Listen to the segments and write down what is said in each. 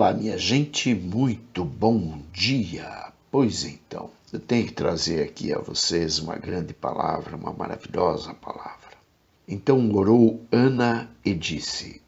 Olá, minha gente, muito bom dia. Pois então, eu tenho que trazer aqui a vocês uma grande palavra, uma maravilhosa palavra. Então orou Ana e disse: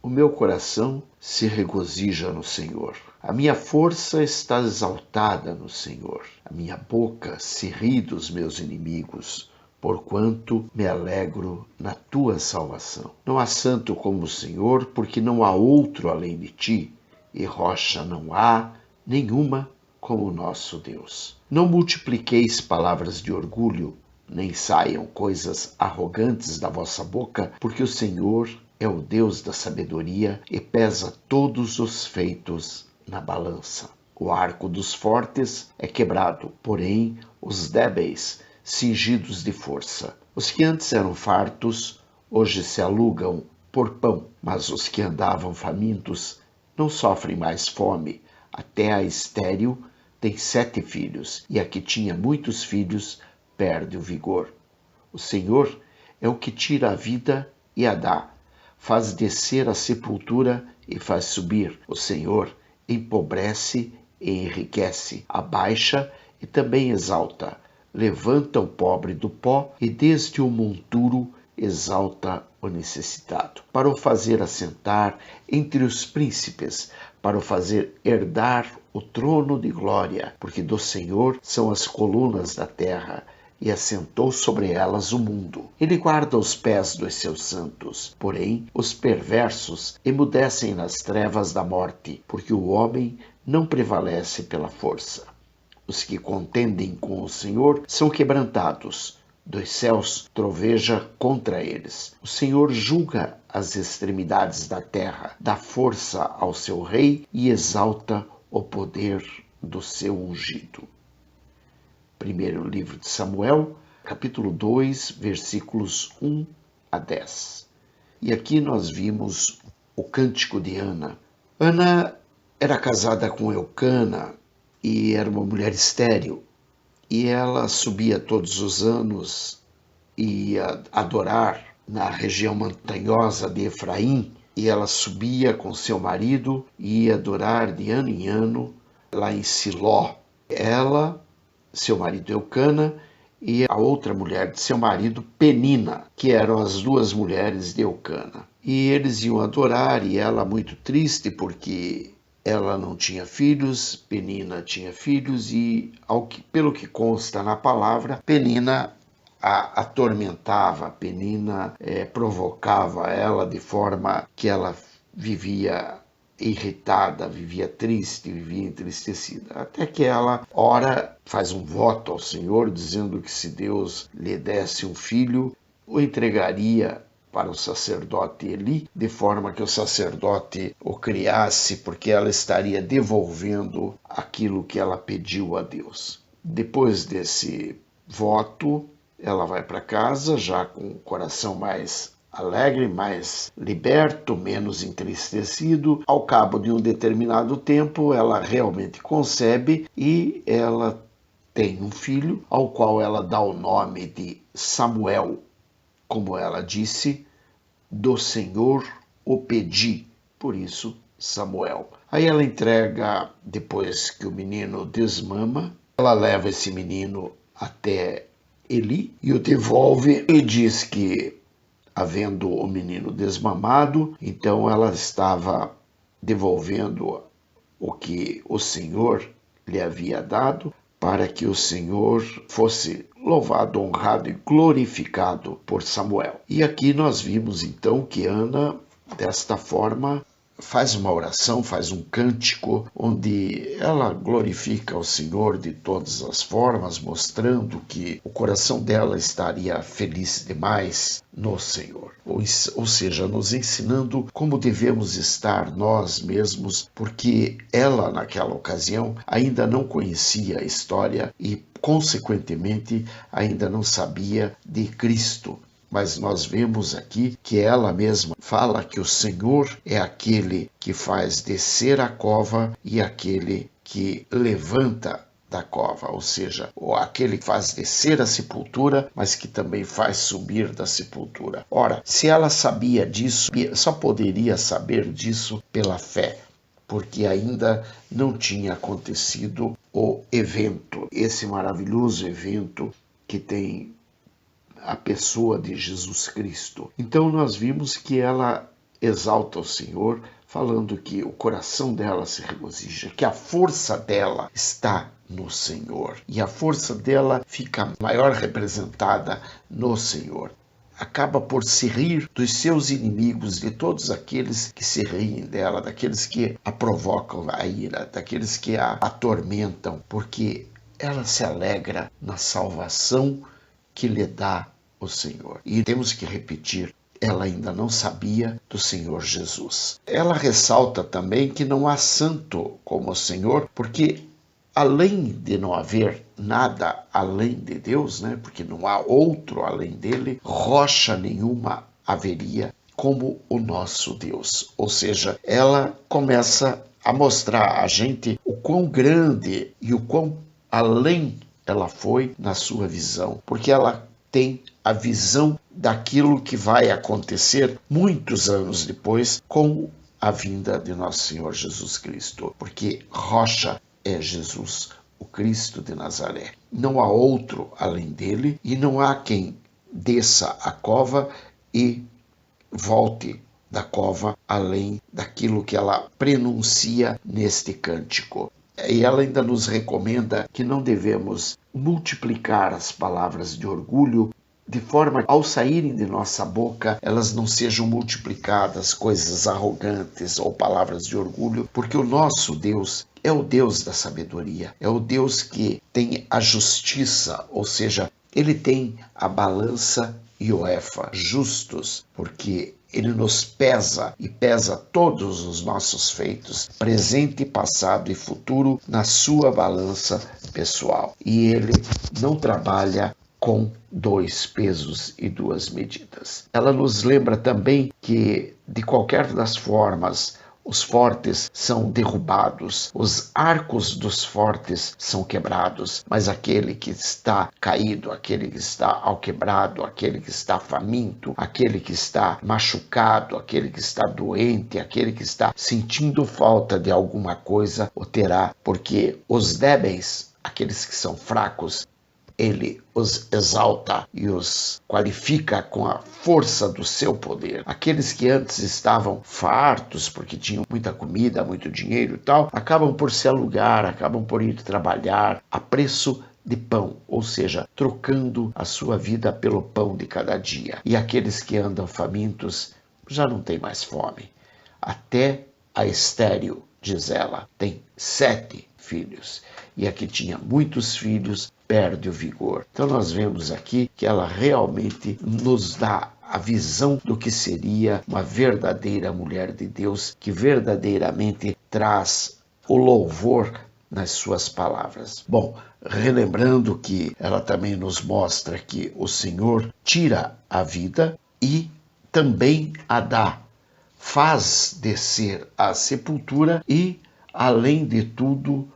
O meu coração se regozija no Senhor. A minha força está exaltada no Senhor. A minha boca se ri dos meus inimigos, porquanto me alegro na tua salvação. Não há santo como o Senhor, porque não há outro além de ti, e rocha não há nenhuma como o nosso Deus. Não multipliqueis palavras de orgulho, nem saiam coisas arrogantes da vossa boca, porque o Senhor é o Deus da sabedoria e pesa todos os feitos na balança. O arco dos fortes é quebrado, porém os débeis cingidos de força. Os que antes eram fartos, hoje se alugam por pão, mas os que andavam famintos não sofrem mais fome. Até a estéril tem 7 filhos, e a que tinha muitos filhos perde o vigor. O Senhor é o que tira a vida e a dá, faz descer a sepultura e faz subir. O Senhor empobrece e enriquece, abaixa e também exalta, levanta o pobre do pó e desde o monturo exalta o necessitado, para o fazer assentar entre os príncipes, para o fazer herdar o trono de glória, porque do Senhor são as colunas da terra, e assentou sobre elas o mundo. Ele guarda os pés dos seus santos, porém os perversos emudecem nas trevas da morte, porque o homem não prevalece pela força. Os que contendem com o Senhor são quebrantados, dos céus troveja contra eles. O Senhor julga as extremidades da terra, dá força ao seu rei e exalta o poder do seu ungido. Primeiro livro de Samuel, capítulo 2, versículos 1 a 10. E aqui nós vimos o cântico de Ana. Ana era casada com Eucana e era uma mulher estéril. E ela subia todos os anos e ia adorar na região montanhosa de Efraim. E ela subia com seu marido e ia adorar de ano em ano lá em Siló. Ela, seu marido Eucana, e a outra mulher de seu marido, Penina, que eram as duas mulheres de Eucana. E eles iam adorar, e ela muito triste porque ela não tinha filhos, Penina tinha filhos, e pelo que consta na palavra, Penina a atormentava, Penina provocava ela de forma que ela vivia irritada, vivia triste, vivia entristecida. Até que ela ora, faz um voto ao Senhor, dizendo que se Deus lhe desse um filho, o entregaria para o sacerdote Eli, de forma que o sacerdote o criasse, porque ela estaria devolvendo aquilo que ela pediu a Deus. Depois desse voto, ela vai para casa, já com o coração mais alegre, mais liberto, menos entristecido. Ao cabo de um determinado tempo, ela realmente concebe e ela tem um filho, ao qual ela dá o nome de Samuel. Como ela disse, do Senhor o pedi, por isso Samuel. Aí ela entrega, depois que o menino desmama, ela leva esse menino até Eli e o devolve e diz que, havendo o menino desmamado, então ela estava devolvendo o que o Senhor lhe havia dado, para que o Senhor fosse louvado, honrado e glorificado por Samuel. E aqui nós vimos então que Ana, desta forma, faz uma oração, faz um cântico, onde ela glorifica o Senhor de todas as formas, mostrando que o coração dela estaria feliz demais no Senhor. Ou seja, nos ensinando como devemos estar nós mesmos, porque ela, naquela ocasião, ainda não conhecia a história e, consequentemente, ainda não sabia de Cristo. Mas nós vemos aqui que ela mesma fala que o Senhor é aquele que faz descer a cova e aquele que levanta da cova, ou seja, aquele que faz descer a sepultura, mas que também faz subir da sepultura. Ora, se ela sabia disso, só poderia saber disso pela fé. porque ainda não tinha acontecido o evento, esse maravilhoso evento que tem a pessoa de Jesus Cristo. Então nós vimos que ela exalta o Senhor, falando que o coração dela se regozija, que a força dela está no Senhor. E a força dela fica maior representada no Senhor. Acaba por se rir dos seus inimigos, de todos aqueles que se riem dela, daqueles que a provocam a ira, daqueles que a atormentam, porque ela se alegra na salvação que lhe dá o Senhor. E temos que repetir, ela ainda não sabia do Senhor Jesus. Ela ressalta também que não há santo como o Senhor, porque além de não haver nada além de Deus, porque não há outro além dele, rocha nenhuma haveria como o nosso Deus. Ou seja, ela começa a mostrar a gente o quão grande e o quão além ela foi na sua visão, porque ela tem a visão daquilo que vai acontecer muitos anos depois com a vinda de nosso Senhor Jesus Cristo, porque rocha é Jesus, o Cristo de Nazaré. Não há outro além dele e não há quem desça a cova e volte da cova além daquilo que ela prenuncia neste cântico. E ela ainda nos recomenda que não devemos multiplicar as palavras de orgulho, de forma que, ao saírem de nossa boca, elas não sejam multiplicadas coisas arrogantes ou palavras de orgulho, porque o nosso Deus é o Deus da sabedoria, é o Deus que tem a justiça, ou seja, ele tem a balança e o efa justos, porque ele nos pesa e pesa todos os nossos feitos, presente, passado e futuro, na sua balança pessoal. E ele não trabalha com 2 pesos e 2 medidas. Ela nos lembra também que, de qualquer das formas, os fortes são derrubados, os arcos dos fortes são quebrados, mas aquele que está caído, aquele que está alquebrado, aquele que está faminto, aquele que está machucado, aquele que está doente, aquele que está sentindo falta de alguma coisa, o terá, porque os débeis, aqueles que são fracos, ele os exalta e os qualifica com a força do seu poder. Aqueles que antes estavam fartos, porque tinham muita comida, muito dinheiro e tal, acabam por se alugar, acabam por ir trabalhar a preço de pão, ou seja, trocando a sua vida pelo pão de cada dia. E aqueles que andam famintos já não têm mais fome. Até a estéril, diz ela, tem 7 filhos. E a que tinha muitos filhos perde o vigor. Então nós vemos aqui que ela realmente nos dá a visão do que seria uma verdadeira mulher de Deus, que verdadeiramente traz o louvor nas suas palavras. Bom, relembrando que ela também nos mostra que o Senhor tira a vida e também a dá, faz descer à sepultura e, além de tudo,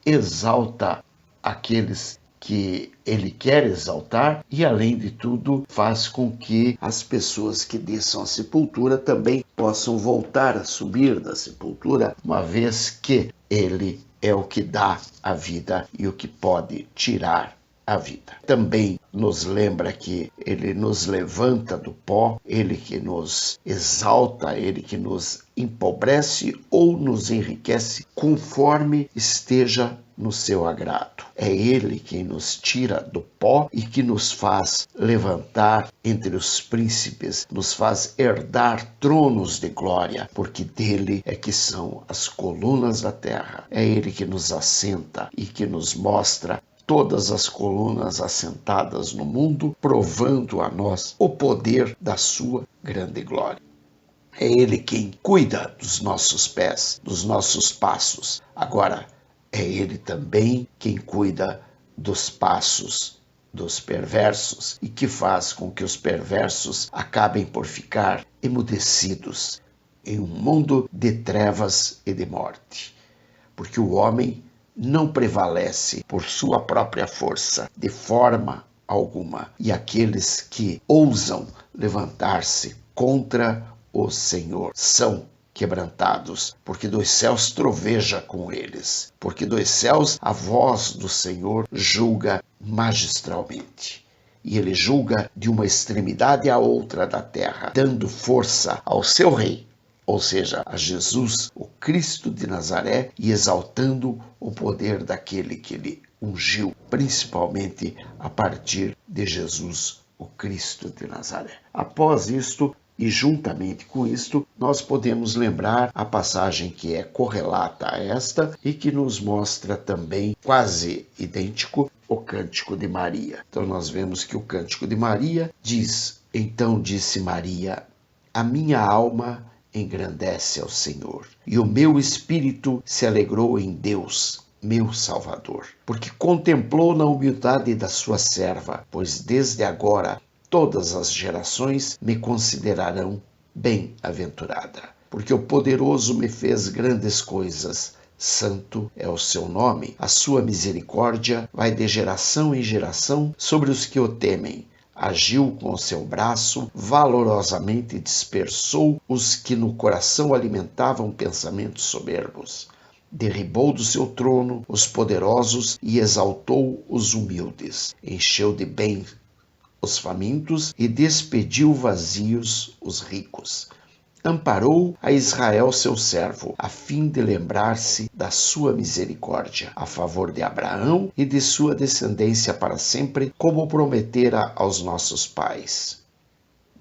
exalta aqueles que ele quer exaltar e, além de tudo, faz com que as pessoas que desçam à sepultura também possam voltar a subir da sepultura, uma vez que ele é o que dá a vida e o que pode tirar a vida. Também nos lembra que ele nos levanta do pó, ele que nos exalta, ele que nos empobrece ou nos enriquece conforme esteja no seu agrado. É ele quem nos tira do pó e que nos faz levantar entre os príncipes, nos faz herdar tronos de glória, porque dele é que são as colunas da terra. É ele que nos assenta e que nos mostra todas as colunas assentadas no mundo, provando a nós o poder da sua grande glória. É ele quem cuida dos nossos pés, dos nossos passos. Agora, é ele também quem cuida dos passos dos perversos e que faz com que os perversos acabem por ficar emudecidos em um mundo de trevas e de morte. Porque o homem não prevalece por sua própria força, de forma alguma. E aqueles que ousam levantar-se contra o Senhor são quebrantados, porque dos céus troveja com eles, porque dos céus a voz do Senhor julga magistralmente. E ele julga de uma extremidade à outra da terra, dando força ao seu rei, ou seja, a Jesus, o Cristo de Nazaré, e exaltando o poder daquele que ele ungiu, principalmente a partir de Jesus, o Cristo de Nazaré. Após isto, e juntamente com isto, nós podemos lembrar a passagem que é correlata a esta e que nos mostra também, quase idêntico, o Cântico de Maria. Então nós vemos que o Cântico de Maria diz: então disse Maria, a minha alma engrandece ao Senhor, e o meu espírito se alegrou em Deus, meu Salvador, porque contemplou na humildade da sua serva, pois desde agora todas as gerações me considerarão bem-aventurada, porque o poderoso me fez grandes coisas, santo é o seu nome, a sua misericórdia vai de geração em geração sobre os que o temem. Agiu com o seu braço, valorosamente dispersou os que no coração alimentavam pensamentos soberbos. Derribou do seu trono os poderosos e exaltou os humildes. Encheu de bem os famintos e despediu vazios os ricos. Amparou a Israel seu servo, a fim de lembrar-se da sua misericórdia, a favor de Abraão e de sua descendência para sempre, como prometera aos nossos pais.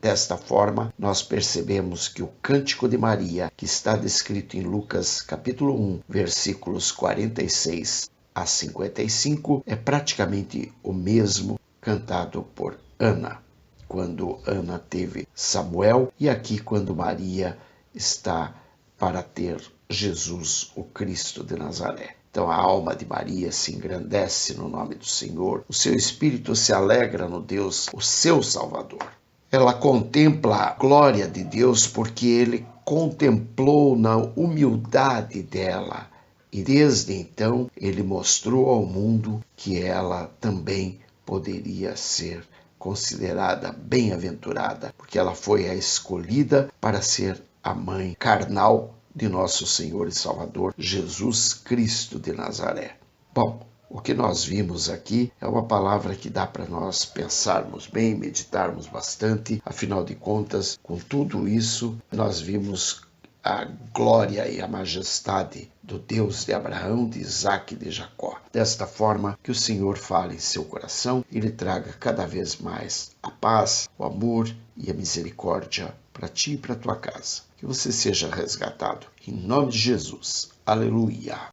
Desta forma, nós percebemos que o Cântico de Maria, que está descrito em Lucas capítulo 1, versículos 46 a 55, é praticamente o mesmo cantado por Ana, quando Ana teve Samuel, e aqui quando Maria está para ter Jesus, o Cristo de Nazaré. Então a alma de Maria se engrandece no nome do Senhor, o seu espírito se alegra no Deus, o seu Salvador. Ela contempla a glória de Deus porque ele contemplou na humildade dela, e desde então ele mostrou ao mundo que ela também poderia ser considerada bem-aventurada, porque ela foi a escolhida para ser a mãe carnal de nosso Senhor e Salvador, Jesus Cristo de Nazaré. Bom, o que nós vimos aqui é uma palavra que dá para nós pensarmos bem, meditarmos bastante. Afinal de contas, com tudo isso, nós vimos a glória e a majestade do Deus de Abraão, de Isaque e de Jacó. Desta forma, que o Senhor fale em seu coração e lhe traga cada vez mais a paz, o amor e a misericórdia para ti e para tua casa. Que você seja resgatado. Em nome de Jesus. Aleluia.